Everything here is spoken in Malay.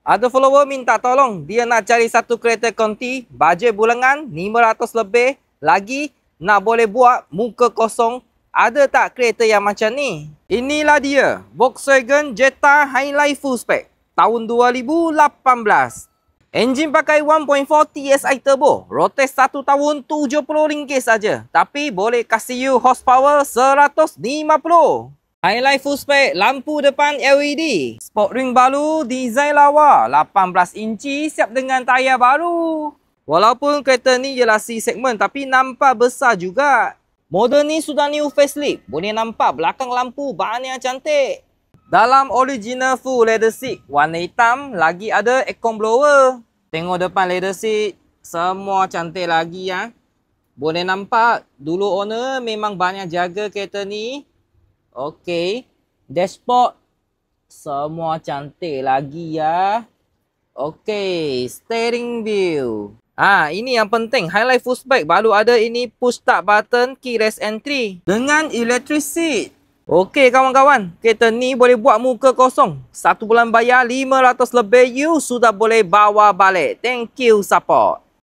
Ada follower minta tolong, dia nak cari satu kereta konti, bajet bulanan 500 lebih, lagi nak boleh buat muka kosong. Ada tak kereta yang macam ni? Inilah dia, Volkswagen Jetta Highline Full Spec tahun 2018. Enjin pakai 1.4 TSI turbo, rotes 1 tahun RM70 saja, tapi boleh kasih you horsepower 150. Highlight full spec, lampu depan LED, sport ring baru, design lawa, 18 inci siap dengan tayar baru. Walaupun kereta ni ialah C segment tapi nampak besar juga. Model ni sudah new facelift, boleh nampak belakang lampu banyak cantik. Dalam original full leather seat, warna hitam, lagi ada aircon blower. Tengok depan leather seat, semua cantik lagi ya. Boleh nampak dulu owner memang banyak jaga kereta ni. Okey, dashboard semua cantik lagi ya. Okey, steering wheel. Ini yang penting, highlight full spec baru ada ini push start button, keyless entry dengan electric seat. Okey kawan-kawan, kereta ni boleh buat muka kosong. 1 bulan bayar 500 lebih, you sudah boleh bawa balik. Thank you support.